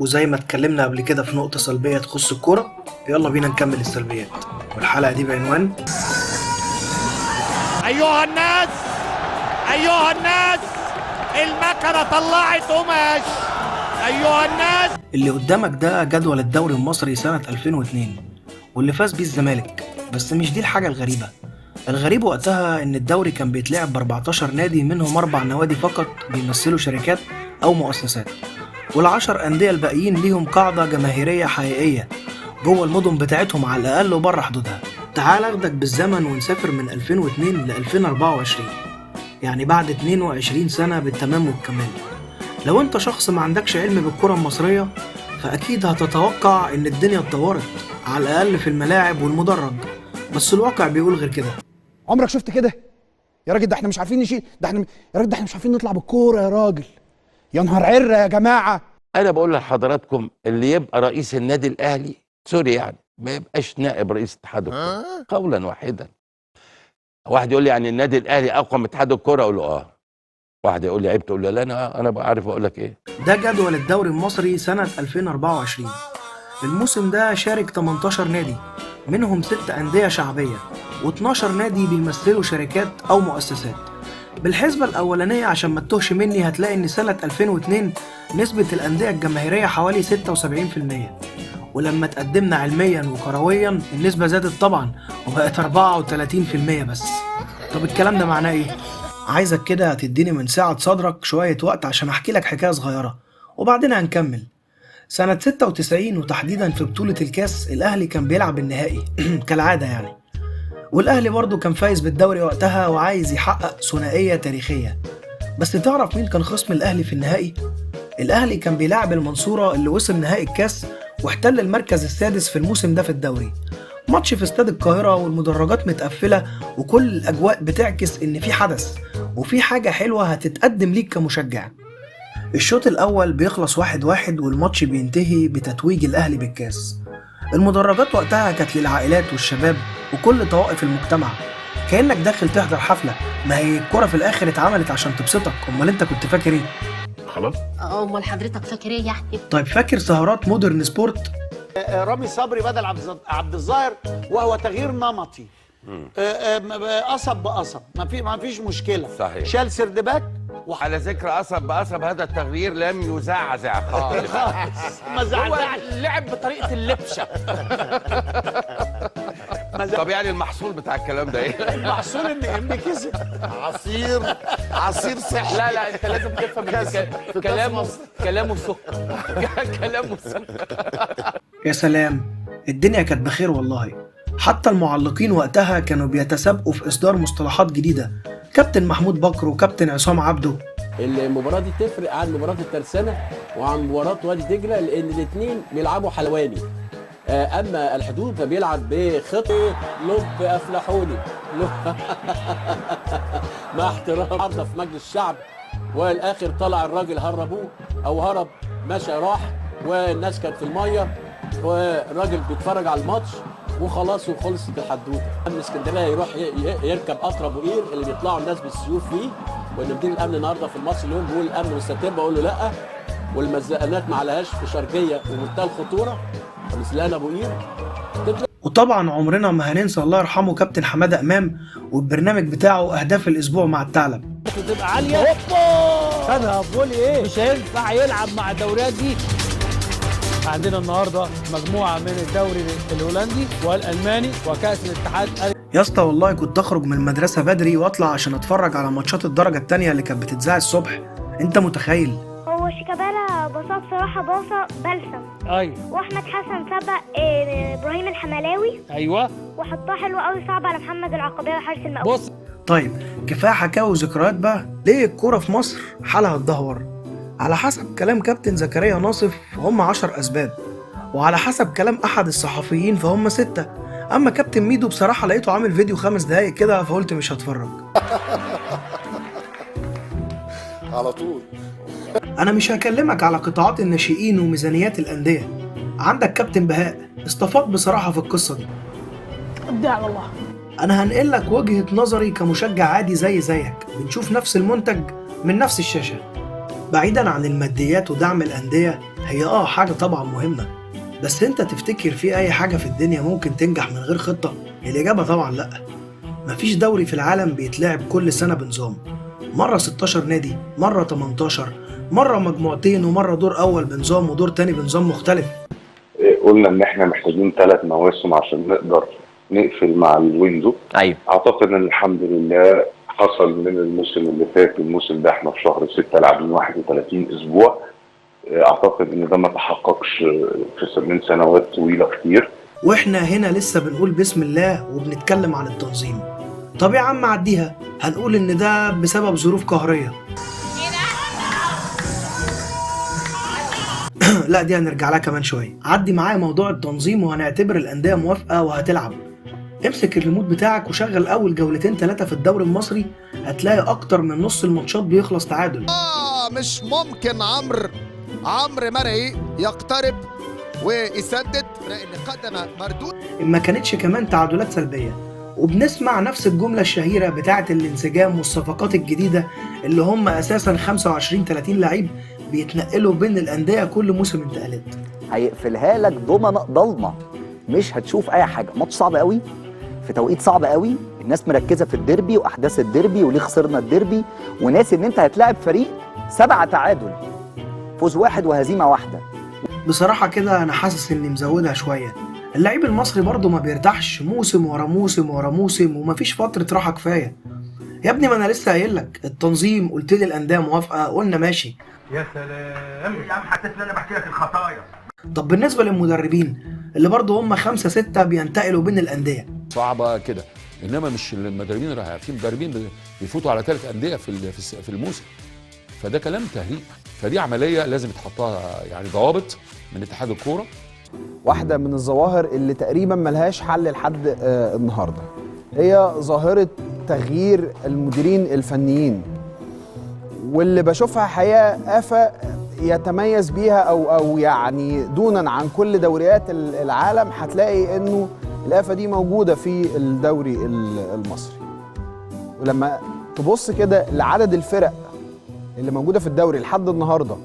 وزي ما اتكلمنا قبل كده في نقطة سلبية تخص الكورة، يلا بينا نكمل السلبيات. والحلقة دي بعنوان أيها الناس أيها الناس، المكنة طلعت قماش. أيها الناس، اللي قدامك ده جدول الدوري المصري سنة 2002 واللي فاز بيه الزمالك. بس مش دي الحاجة الغريبة. الغريب وقتها إن الدوري كان بيتلعب ب 14 نادي، منهم 4 نوادي فقط بيمثلوا شركات أو مؤسسات، وال10 أندية الباقيين ليهم قاعدة جماهيرية حقيقية جوه المدن بتاعتهم على الأقل وبره حدودها. تعال أخدك بالزمن ونسافر من 2002 ل 2024، يعني بعد 22 سنة بالتمام والكمال. لو انت شخص ما عندكش علم بالكرة المصرية، فأكيد هتتوقع إن الدنيا اتطورت على الأقل في الملاعب والمدرج، بس الواقع بيقول غير كده. عمرك شفت كده؟ يا راجل ده احنا مش عارفين نشيل، يا راجل ده احنا مش عارفين نطلع بالكورة يا راجل. يا نهار عرة يا جماعة. انا بقول لحضراتكم اللي يبقى رئيس النادي الاهلي سوري يعني ما يبقاش نائب رئيس اتحاد الكوره قولا واحدا. واحد يقول لي يعني النادي الاهلي اقوى من اتحاد الكوره، اقول له اه. واحد يقول لي عيب، تقول له لا انا بقى عارف اقول لك ايه. ده جدول الدوري المصري سنة 2024. الموسم ده شارك 18 نادي، منهم 6 أندية شعبية و12 نادي بيمثلوا شركات أو مؤسسات. بالحسبة الأولانية عشان ما تتوهش مني، هتلاقي إن سنة 2002 نسبة الأندية الجماهيرية حوالي 76%، ولما تقدمنا علميا وكرويا النسبة زادت طبعا وبقت 34% بس. طب الكلام ده معناه إيه؟ عايزك كده هتديني من ساعة صدرك شوية وقت عشان أحكي لك حكاية صغيرة وبعدين هنكمل. سنة 96 وتحديدا في بطولة الكاس، الأهلي كان بيلعب النهائي كالعادة يعني، والأهلي برضه كان فايز بالدوري وقتها وعايز يحقق ثنائية تاريخية. بس تعرف مين كان خصم الأهلي في النهائي؟ الأهلي كان بيلعب المنصورة اللي وصل نهائي الكاس واحتل المركز السادس في الموسم ده في الدوري. ماتش في استاد القاهرة والمدرجات متقفلة وكل الأجواء بتعكس إن في حدث وفي حاجة حلوة هتتقدم ليك كمشجع. الشوط الأول بيخلص 1-1 والماتش بينتهي بتتويج الأهلي بالكاس. المدرجات وقتها كانت للعائلات والشباب وكل طوائف المجتمع، كأنك داخل تحضر حفلة. ما هي الكرة في الآخر اتعملت عشان تبسطك، أمال أنت كنت فاكر إيه؟ خلاص. امال حضرتك فاكر ايه يعني؟ طيب فاكر سهرات مودرن سبورت؟ رامي صبري بدل عبد الظاهر، وهو تغيير نمطي. قصب بقصب، ما فيش مشكله. صحيح. شال سردباك على ذكر قصب بقصب، هذا التغيير لم يزعزع خالص. ما زعزعش. لعب بطريقة اللبشة. طب يعني المحصول بتاع الكلام ده ايه؟ المحصول ان انبي كسب عصير صحي. لا انت لازم تفهم كلامه سكر. كلامه سكر. يا سلام، الدنيا كانت بخير والله. حتى المعلقين وقتها كانوا بيتسابقوا في إصدار مصطلحات جديدة، كابتن محمود بكر وكابتن عصام عبده. المباراة دي تفرق عن مباراة الترسانة وعن مباراة وادي دجلة، لأن الاثنين بيلعبوا حلواني. أما الحدود فبيلعب بخطة لب أفلحوني. مع احترام عرضة في مجلس الشعب، والآخر طلع الراجل هربوه أو هرب، مشى راح، والناس كانت في المية والراجل بيتفرج على الماتش وخلاص وخلصت الحدوته. امن اسكندريه يروح يركب قطر ابو قير اللي بيطلعوا الناس بالسيوف فيه، وان مدير الامن النهارده في المصري اليوم بيقول الامن مستتر، بقول له لا، والمزقنات ما عليهاش في شرقيه ومنتهى الخطوره، فمثلنا ابو قير. وطبعا عمرنا ما هننسى الله يرحمه كابتن حماده امام والبرنامج بتاعه اهداف الاسبوع مع الثعلب. تبقى عالية. خدها بقول ايه؟ مش هينفع يلعب مع الدوريات دي. عندنا النهارده مجموعه من الدوري الهولندي والالماني وكاس الاتحاد. يا اسطى والله كنت اخرج من المدرسه بدري واطلع عشان اتفرج على ماتشات الدرجه الثانيه اللي كانت بتتذاع الصبح. انت متخيل؟ هو شيكابالا بصاه بصراحه باصه بلسم. ايوه. واحمد حسن سبق ابراهيم الحملاوي. ايوه. وحطها حلوه قوي، صعب على محمد العقبيه وحارس المقاولين. بص. طيب كفايه حكاوي وذكريات بقى. ليه الكوره في مصر حالها اتدهور؟ على حسب كلام كابتن زكريا ناصف هم 10 أسباب، وعلى حسب كلام أحد الصحفيين فهم 6. أما كابتن ميدو بصراحة لقيته عامل فيديو 5 دقايق كده فقلت مش هتفرج. على طول. أنا مش هكلمك على قطاعات الناشئين وميزانيات الأندية. عندك كابتن بهاء استفاض بصراحة في القصة دي. ابداع والله. أنا هنقل لك وجهة نظري كمشجع عادي زيك، بنشوف نفس المنتج من نفس الشاشة. بعيدا عن الماديات ودعم الأندية، هي حاجة طبعا مهمة، بس انت تفتكر في اي حاجة في الدنيا ممكن تنجح من غير خطة؟ الإجابة طبعا لأ. مفيش دوري في العالم بيتلعب كل سنة بنظام، مرة 16 نادي، مرة 18، مرة مجموعتين، ومرة دور أول بنظام ودور تاني بنظام مختلف. قلنا ان احنا محتاجين 3 مواسم عشان نقدر نقفل مع الويندو. ايوه اعتقد ان الحمد لله حصل من الموسم اللي فات الموسم ده احنا في شهر 6 لاعبين 31 اسبوع. اعتقد ان ده ما تحققش من سنوات طويله كتير. واحنا هنا لسه بنقول بسم الله وبنتكلم عن التنظيم. طب يا عم عديها، هنقول ان ده بسبب ظروف قهرية. لا دي هنرجع لها كمان شوية. عدي معايا موضوع التنظيم وهنعتبر الأندية موافقة وهتلعب. امسك الريموت بتاعك وشغل أول جولتين 3 في الدوري المصري، هتلاقي أكتر من نص الماتشات بيخلص تعادل. مش ممكن عمرو مرعي يقترب ويسدد اللي قدم مردود. ما كانتش كمان تعادلات سلبية، وبنسمع نفس الجملة الشهيرة بتاعة الانسجام والصفقات الجديدة اللي هم أساسا 25-30 لعيب بيتنقلوا بين الأندية كل موسم انتقالات. هيقفلها لك ضلمه، مش هتشوف اي حاجه. ماتش صعب قوي في توقيت صعب قوي، الناس مركزه في الديربي واحداث الديربي وليه خسرنا الديربي، وناس ان انت هتلاعب فريق 7 تعادل، فوز 1 وهزيمه 1. بصراحة كده أنا حاسس إني مزودها شوية. اللعيب المصري برضه ما بيرتاحش موسم ورا موسم ورا موسم، ومفيش فترة راحة كفاية. يا ابني ما أنا لسه قايل لك التنظيم، قلت لي الأندية موافقة، قلنا ماشي. يا سلام يا عم، حسيت ان انا بحكي لك الخطايا. طب بالنسبة للمدربين اللي برضه هم 5-6 بينتقلوا بين الأندية، صعبة كده، إنما مش المدربين في مدربين بيفوتوا على 3 أندية في الموسم، فده كلام تهريج. فدي عملية لازم يتحطها يعني ضوابط من اتحاد الكورة. واحدة من الظواهر اللي تقريبا ملهاش حل لحد النهاردة هي ظاهرة تغيير المديرين الفنيين، واللي بشوفها حقيقة آفة يتميز بيها أو يعني دونا عن كل دوريات العالم. هتلاقي إنه الآفة دي موجودة في الدوري المصري. ولما تبص كده لعدد الفرق اللي موجودة في الدوري لحد النهاردة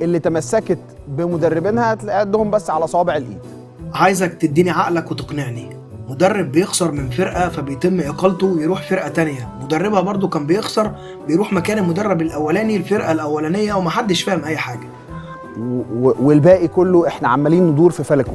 اللي تمسكت بمدربينها، هتلاقي عندهم بس على صابع الإيد. عايزك تديني عقلك وتقنعني. مدرب بيخسر من فرقة فبيتم إقالته ويروح فرقة تانية، مدربها برضو كان بيخسر بيروح مكان المدرب الأولاني الفرقة الأولانية، ومحدش فاهم أي حاجة. والباقي كله إحنا عمالين ندور في فلكه.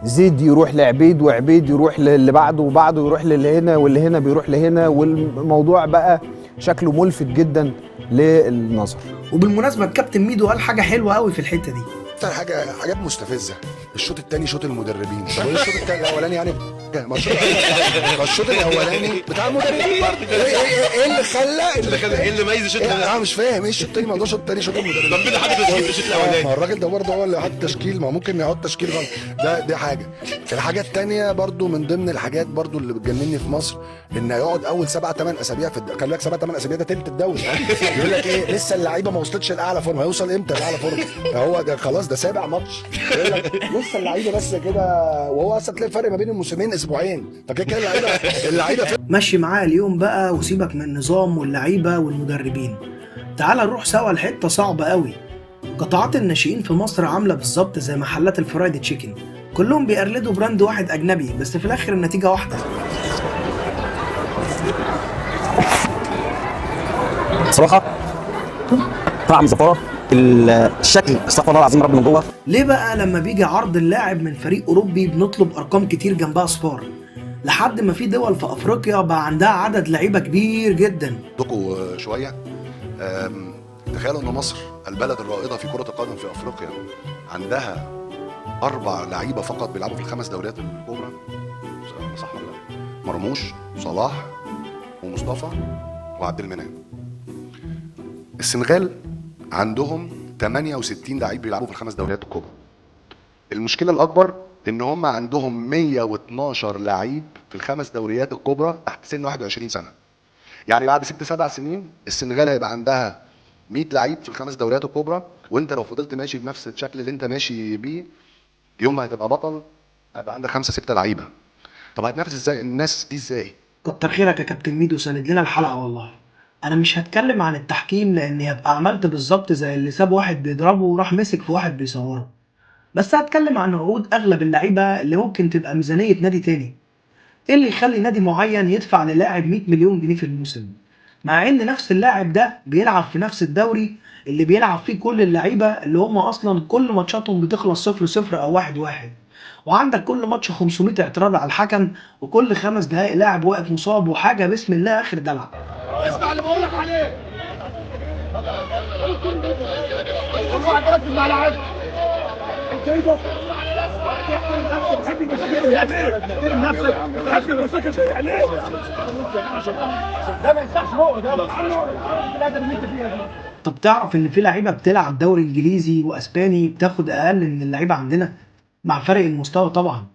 زيد يروح لعبيد، وعبيد يروح للي بعده، وبعده يروح للي هنا، واللي هنا بيروح لهنا، والموضوع بقى شكله ملفت جدا للنظر. وبالمناسبة الكابتن ميدو قال حاجة حلوة قوي في الحتة دي. اكتر حاجات مستفزه الشوط الثاني شوط المدربين. طب الشوط الاولاني يعني ما الشوط الاولاني بتاع المدربين ايه اللي خلى ايه اللي ميز الشوط الاولاني؟ انا مش فاهم ايه الشوط الثاني، ما ده الشوط الثاني شوط المدربين. طب مين حاطط تشكيل الشوط الاولاني؟ ما الراجل ده برضه هو اللي حاطط تشكيل، ما ممكن يحط تشكيل غلط. دي حاجه. الحاجه الثانيه برضه من ضمن الحاجات برضه اللي بتجنني في مصر ان هيقعد اول 7-8 اسابيع في خلي بالك 7-8 اسابيع ده تلت الدوري. يقول لك ايه لسه اللعيبه ما وصلتش لاعلى فورمه، هيوصل امتى لاعلى فورمه؟ هو ده خلاص ده 7 ماتش، يقول لك لسه اللعيبه بس كده، وهو اصلا تلاقي فرق ما بين الموسمين اسبوعين، فكده كده اللعيبه مشي معاه اليوم بقى وسيبك من النظام واللعيبه والمدربين. تعال نروح سوا لحته صعبه قوي. قطاعات الناشئين في مصر عامله بالظبط زي محلات الفرايد تشيكن، كلهم بيقلدوا براند واحد اجنبي، بس في الاخر النتيجه واحده. صراحه طعم زفاره الشكل، استغفر الله العظيم رب من جوه. ليه بقى لما بيجي عرض اللاعب من فريق اوروبي بنطلب ارقام كتير جنبها صفار، لحد ما في دول في افريقيا بقى عندها عدد لعيبه كبير جدا. عندكم شويه تخيلوا ان مصر البلد الرائده في كره القدم في افريقيا عندها 4 لعيبه فقط بيلعبوا في ال5 دوريات الكبرى، صح ولا لا؟ مرموش وصلاح ومصطفى وعبد المنعم. السنغال عندهم 68 لعيب بيلعبوا في ال5 دوريات الكبرى. المشكله الاكبر ان هم عندهم 112 لعيب في ال5 دوريات الكبرى تحت سن 21 سنه. يعني بعد 6-7 سنين السنغال هيبقى عندها 100 لعيب في ال5 دوريات الكبرى، وانت لو فضلت ماشي بنفس الشكل اللي انت ماشي بيه يوم ما هتبقى بطل هيبقى عندك 5-6 لعيبه. طب هتنافس ازاي الناس دي ازاي؟ كتر خيرك يا كابتن ميدو، ساند لنا الحلقه والله. انا مش هتكلم عن التحكيم لاني هبقى عملت بالظبط زي اللي ساب واحد بيضربه وراح مسك في واحد بيصوره، بس هتكلم عن عقود اغلب اللعيبه اللي ممكن تبقى ميزانيه نادي تاني. ايه اللي يخلي نادي معين يدفع للاعب 100 مليون جنيه في الموسم مع ان نفس اللاعب ده بيلعب في نفس الدوري اللي بيلعب فيه كل اللعيبه اللي هم اصلا كل ماتشاتهم بتخلص 0-0 او 1-1، وعندك كل ماتش 500 اعتراض على الحكم، وكل 5 دقايق لاعب واقف مصاب وحاجه بسم الله اخر دلع. اسمع اللي بقول لك عليه. كل واحد ركز مع لاعب. انت ايه ده؟ احترم نفسك. احترم نفسك يعني ايه؟ ده ما ينفعش هو ده. الادب اللي انت فيها دي. طب تعرف ان في لعيبه بتلعب دوري انجليزي واسباني بتاخد اقل من اللعيبه عندنا مع فرق المستوى طبعا.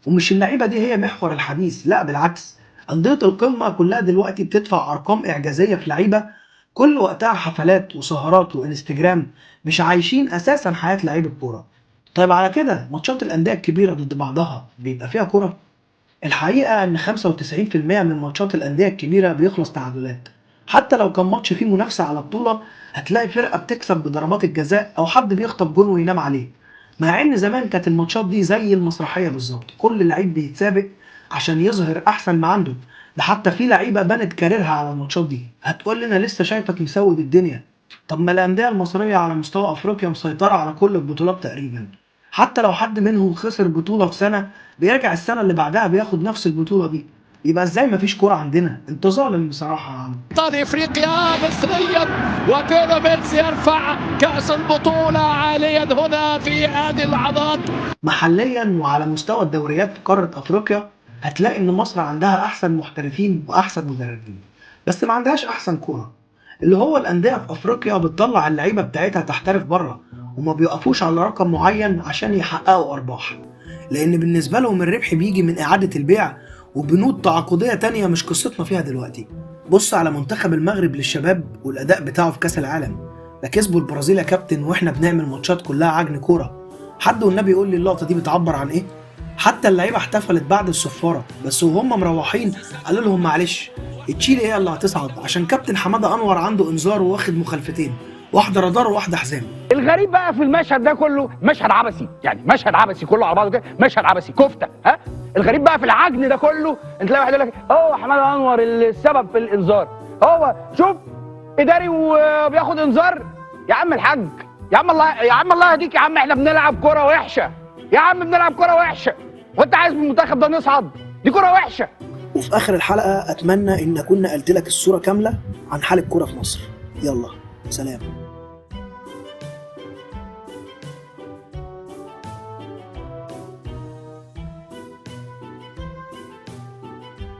ومش اللعيبه دي هي محور الحديث، لا بالعكس، انديه القمه كلها دلوقتي بتدفع ارقام اعجازيه في لعيبه كل وقتها حفلات وسهرات وانستجرام، مش عايشين اساسا حياه لعيب الكوره. طيب على كده ماتشات الانديه الكبيره ضد بعضها بيبقى فيها كوره؟ الحقيقه ان 95% من ماتشات الانديه الكبيره بيخلص تعادلات، حتى لو كان ماتش فيه منافسه على بطوله هتلاقي فرقه بتكسب بضربات الجزاء او حد بيخطف جون وينام عليه. مع ان زمان كانت الماتشات دي زي المسرحيه بالظبط، كل لعيب بيتسابق عشان يظهر احسن ما عنده، ده حتى في لعيبه بنت كاريرها على الماتشات دي. هتقول لنا لسه شايفك مسود الدنيا؟ طب ما الانديه المصريه على مستوى افريقيا مسيطره على كل البطولات تقريبا، حتى لو حد منهم خسر بطوله في سنه بيرجع السنه اللي بعدها بياخد نفس البطوله دي. يبقى ازاي مفيش كوره عندنا؟ انت ظالم بصراحه يا عم. ابطال افريقيا مصريا وبيراميدز يرفع كاس البطوله عاليا هنا في هذه اللحظات. محليا وعلى مستوى الدوريات في قاره افريقيا هتلاقي ان مصر عندها احسن محترفين واحسن مدربين، بس ما عندهاش احسن كوره. اللي هو الانديه في افريقيا بتطلع اللعيبه بتاعتها تحترف بره وما بيقفوش على رقم معين عشان يحققوا ارباح، لان بالنسبه لهم الربح بيجي من اعاده البيع وبنود تعاقديه تانية مش قصتنا فيها دلوقتي. بص على منتخب المغرب للشباب والاداء بتاعه في كاس العالم، ده كسبوا البرازيل يا كابتن واحنا بنعمل ماتشات كلها عجن كوره. حد والنبي يقول لي اللقطه دي بتعبر عن ايه؟ حتى اللعيبه احتفلت بعد الصفاره، بس وهم مروحين قالوا لهم معلش تشيلي هي اللي هتصعد عشان كابتن حماده انور عنده انذار وواخد مخالفتين، واحده رادار وواحده حزام. الغريب بقى في المشهد ده كله مشهد عبثي، يعني مشهد عبثي كله على بعضه كده، مشهد عبثي كفته. ها الغريب بقى في العجن ده كله ان تلاقي واحد يقول لك هو حماده انور السبب في الانذار، هو شوف اداري وبياخد انذار. يا عم الحاج، يا عم الله يهديك، يا عم احنا بنلعب كوره وحشه، يا عم بنلعب كوره وحشه، وانت عايز من المنتخب ده نصعد؟ دي كوره وحشه. وفي اخر الحلقه اتمنى ان اكون نقلت لك الصوره كامله عن حال الكوره في مصر. يلا سلام.